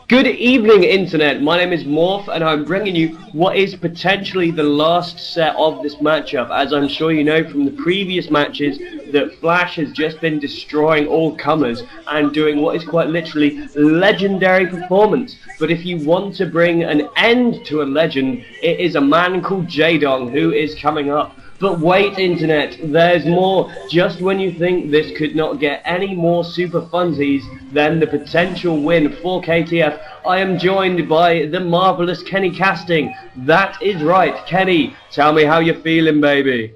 Good evening, Internet. My name is Morph, and I'm bringing you what is potentially the last set of this matchup. As I'm sure you know from the previous matches, that Flash has just been destroying all comers and doing what is quite literally legendary performance. But if you want to bring an end to a legend, it is a man called Jaedong who is coming up. But wait, Internet, there's more. Just when you think this could not get any more super funsies than the potential win for KTF, I am joined by the marvellous KennyCasting. That is right, Kenny, tell me how you're feeling, baby.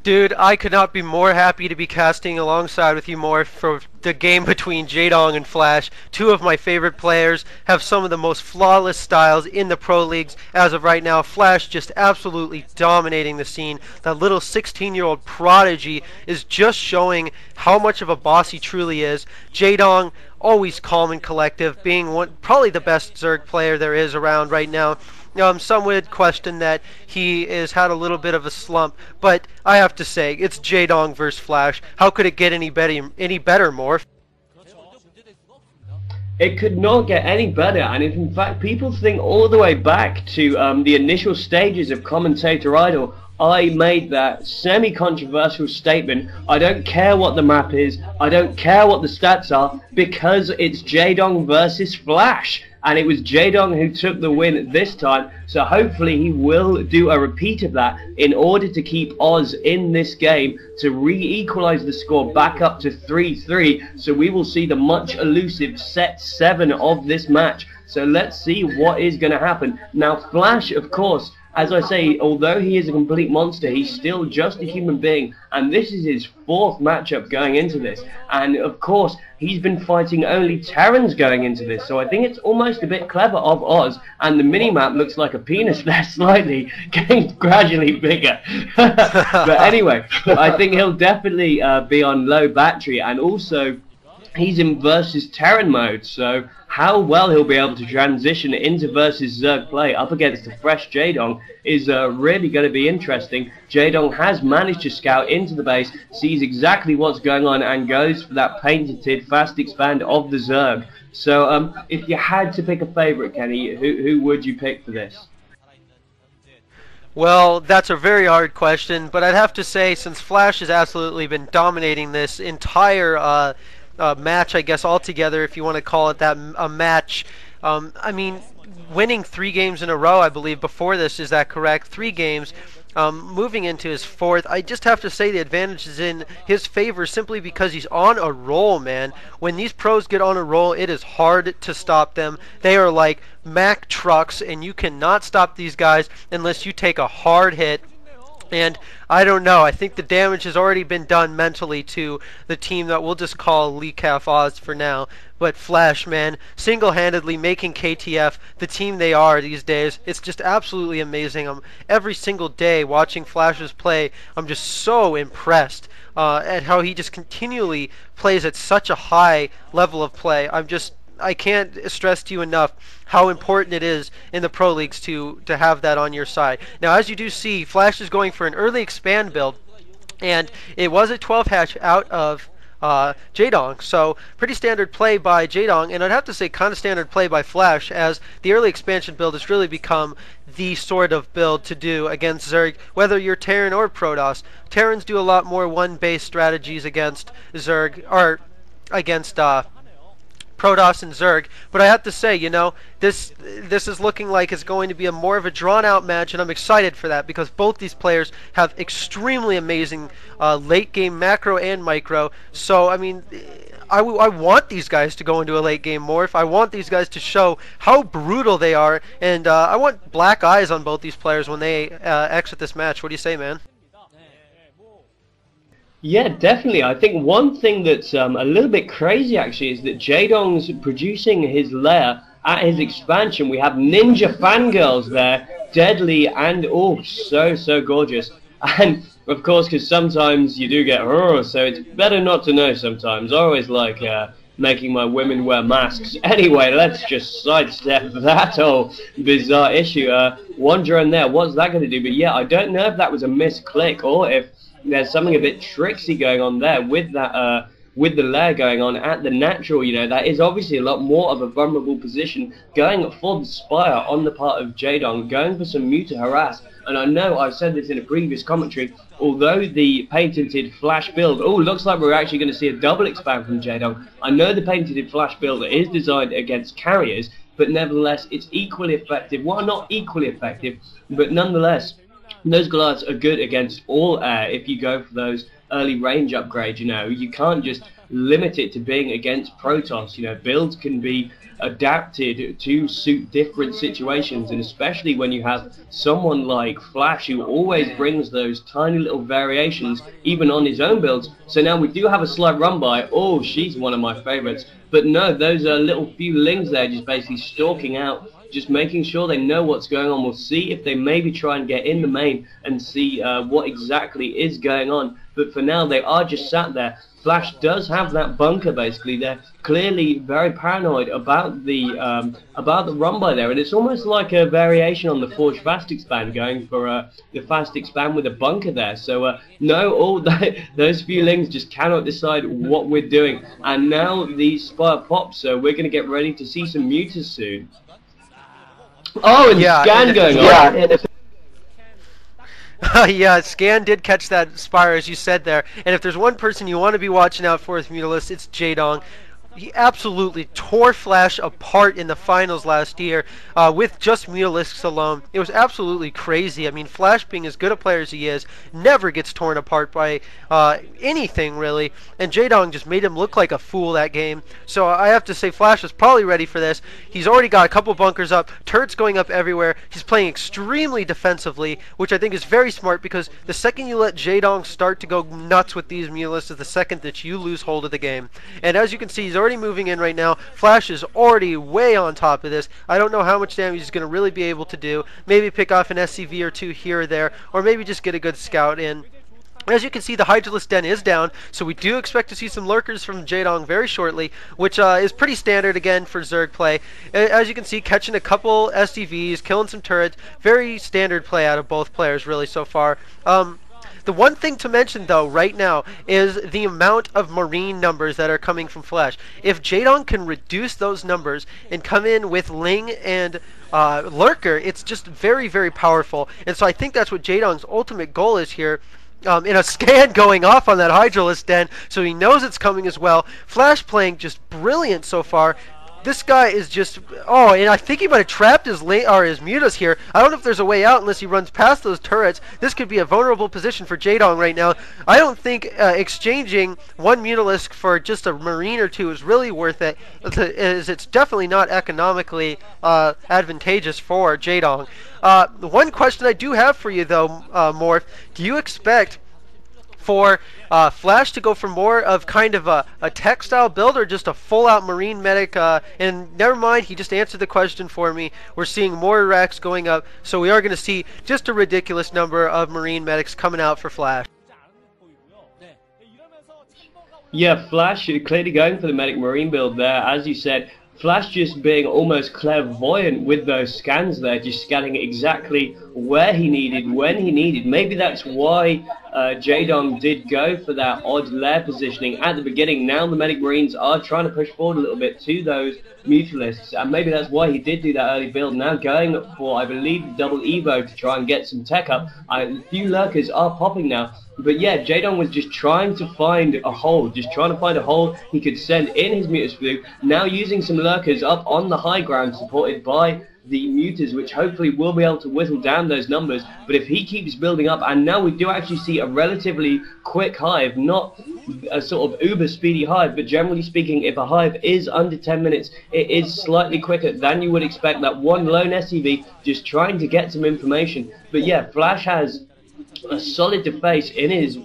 Dude, I could not be more happy to be casting alongside with you more for the game between Jaedong and Flash. Two of my favorite players have some of the most flawless styles in the pro leagues as of right now. Flash just absolutely dominating the scene. That little 16-year-old prodigy is just showing how much of a boss he truly is. Jaedong, always calm and collective, being probably the best Zerg player there is around right now. Some would question that he has had a little bit of a slump, but I have to say, it's Jaedong versus Flash. How could it get any better, Morph? It could not get any better, and if in fact people think all the way back to the initial stages of Commentator Idol, I made that semi-controversial statement, I don't care what the map is, I don't care what the stats are, because it's Jaedong versus Flash. And it was Jaedong who took the win this time, so hopefully he will do a repeat of that in order to keep Oz in this game to re-equalize the score back up to 3-3, so we will see the much elusive set 7 of this match. So let's see what is going to happen. Now Flash, of course, as I say, although he is a complete monster, he's still just a human being, and this is his 4th matchup going into this. And of course, he's been fighting only Terrans going into this, so I think it's almost a bit clever of Oz, and the minimap looks like a penis there slightly, getting gradually bigger. But anyway, I think he'll definitely be on low battery, and also he's in versus Terran mode, so how well he'll be able to transition into versus Zerg play up against the fresh Jaedong is really going to be interesting. Jaedong has managed to scout into the base, sees exactly what's going on, and goes for that patented fast expand of the Zerg. So if you had to pick a favourite, Kenny, who would you pick for this? Well, that's a very hard question, but I'd have to say, since Flash has absolutely been dominating this entire match, I guess, altogether, if you want to call it that, a match. I mean, winning 3 games in a row, I believe, before this, is that correct? 3 games. Moving into his 4th, I just have to say the advantage is in his favor simply because he's on a roll, man. When these pros get on a roll, it is hard to stop them. They are like Mack trucks, and you cannot stop these guys unless you take a hard hit. And I don't know, I think the damage has already been done mentally to the team that we'll just call Lee Calf Oz for now. But Flash, man, single-handedly making KTF the team they are these days. It's just absolutely amazing. Every single day watching Flash's play, I'm just so impressed at how he just continually plays at such a high level of play. I can't stress to you enough how important it is in the pro leagues to have that on your side. Now, as you do see, Flash is going for an early expand build, and it was a 12 hatch out of Jaedong, so pretty standard play by Jaedong, and I'd have to say kind of standard play by Flash, as the early expansion build has really become the sort of build to do against Zerg, whether you're Terran or Protoss. Terrans do a lot more one-base strategies against Zerg, or against Protoss and Zerg, but I have to say, you know, this is looking like it's going to be more of a drawn-out match, and I'm excited for that because both these players have extremely amazing late-game macro and micro. So, I mean, I want these guys to go into a late-game morph. I want these guys to show how brutal they are, and I want black eyes on both these players when they exit this match. What do you say, man? Yeah, definitely. I think one thing that's a little bit crazy actually is that Jaedong's producing his lair at his expansion. We have ninja fangirls there, deadly and oh, so gorgeous. And of course, because sometimes you do get so it's better not to know sometimes. I always like making my women wear masks. Anyway, let's just sidestep that whole bizarre issue. One drone there, what's that going to do? But yeah, I don't know if that was a misclick or if there's something a bit tricksy going on there with that with the lair going on at the natural, you know, that is obviously a lot more of a vulnerable position, going for the Spire on the part of Jaedong, going for some muta harass. And I know I've said this in a previous commentary, although the patented flash build, oh, looks like we're actually going to see a double expand from Jaedong. I know the patented flash build is designed against carriers, but nevertheless it's equally effective. Well, not equally effective, but nonetheless those Goliaths are good against all air if you go for those early range upgrades. You know, you can't just limit it to being against Protoss. You know, builds can be adapted to suit different situations, and especially when you have someone like Flash who always brings those tiny little variations even on his own builds. So now we do have a slight run by. Oh, she's one of my favorites. But no, those are little few lings there just basically stalking out, just making sure they know what's going on. We'll see if they maybe try and get in the main and see what exactly is going on. But for now, they are just sat there. Flash does have that bunker basically. They're clearly very paranoid about the run by there, and it's almost like a variation on the Forge Fast Expand, going for the Fast Expand with a bunker there. So no, all those few lings just cannot decide what we're doing. And now the Spire pops, so we're going to get ready to see some mutas soon. Oh, and yeah, scan going on. Yeah, Scan did catch that Spire, as you said there. And if there's one person you want to be watching out for with Mutalisk, it's Jaedong. He absolutely tore Flash apart in the finals last year with just Mutalisks alone. It was absolutely crazy. I mean, Flash, being as good a player as he is, never gets torn apart by anything, really. And Jaedong just made him look like a fool that game. So I have to say Flash was probably ready for this. He's already got a couple bunkers up, turrets going up everywhere. He's playing extremely defensively, which I think is very smart, because the second you let Jaedong start to go nuts with these Mutalisks is the second that you lose hold of the game. And as you can see, he's already moving in right now. Flash is already way on top of this. I don't know how much damage he's going to really be able to do. Maybe pick off an SCV or two here or there, or maybe just get a good scout in. As you can see, the Hydralisk Den is down, so we do expect to see some lurkers from Jaedong very shortly, which is pretty standard again for Zerg play. As you can see, catching a couple SCVs, killing some turrets, very standard play out of both players really so far. The one thing to mention, though, right now is the amount of Marine numbers that are coming from Flash. If Jaedong can reduce those numbers and come in with Ling and Lurker, it's just very, very powerful. And so I think that's what Jaedong's ultimate goal is here. In a scan going off on that Hydralisk Den, so he knows it's coming as well. Flash playing just brilliant so far. This guy is just, oh, and I think he might have trapped his mutas here. I don't know if there's a way out unless he runs past those turrets. This could be a vulnerable position for Jaedong right now. I don't think exchanging one Mutalisk for just a Marine or two is really worth it, as it's definitely not economically advantageous for Jaedong. The one question I do have for you, though, Morph, do you expect for Flash to go for more of kind of a tech-style build, or just a full-out Marine medic? And never mind, he just answered the question for me. We're seeing more racks going up, so we are going to see just a ridiculous number of Marine medics coming out for Flash. Yeah, Flash clearly going for the medic Marine build there, as you said. Flash just being almost clairvoyant with those scans there, just scanning exactly where he needed, when he needed. Maybe that's why Jaedong did go for that odd lair positioning at the beginning. Now the Medic Marines are trying to push forward a little bit to those Mutalisks, and maybe that's why he did do that early build. Now going for, I believe, double Evo to try and get some tech up. A few lurkers are popping now. But yeah, Jaedong was just trying to find a hole, he could send in his Mutas Blue, now using some lurkers up on the high ground supported by the Mutas, which hopefully will be able to whittle down those numbers. But if he keeps building up, and now we do actually see a relatively quick hive, not a sort of uber speedy hive, but generally speaking, if a hive is under 10 minutes, it is slightly quicker than you would expect. That one lone SCV just trying to get some information. But yeah, Flash has a solid defense in his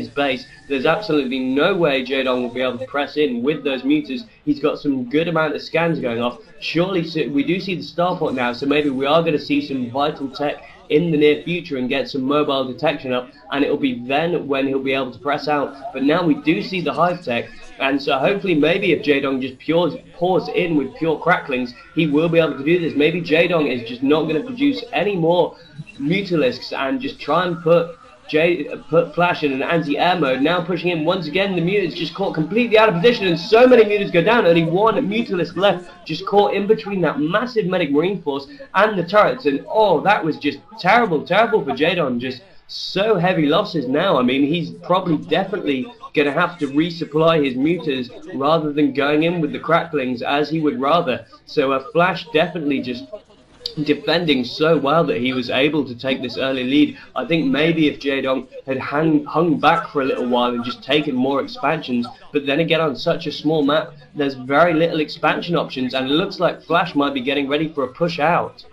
base. There's absolutely no way Jaedong will be able to press in with those mutas. He's got some good amount of scans going off. Surely, so we do see the starport now, so maybe we are going to see some vital tech in the near future and get some mobile detection up, and it'll be then when he'll be able to press out. But now we do see the hive tech, and so hopefully maybe if Jaedong just pours in with pure cracklings, he will be able to do this. Maybe Jaedong is just not going to produce any more Mutalisks and just try and put put Flash in an anti-air mode, now pushing him once again. The Mutants just caught completely out of position, and so many Mutants go down. Only one Mutalist left, just caught in between that massive medic marine force and the turrets. And oh, that was just terrible for Jadon. Just so heavy losses now. I mean, he's probably definitely going to have to resupply his mutas rather than going in with the cracklings as he would rather. So Flash definitely just defending so well that he was able to take this early lead. I think maybe if Jaedong had hung back for a little while and just taken more expansions, but then again on such a small map there's very little expansion options, and it looks like Flash might be getting ready for a push out.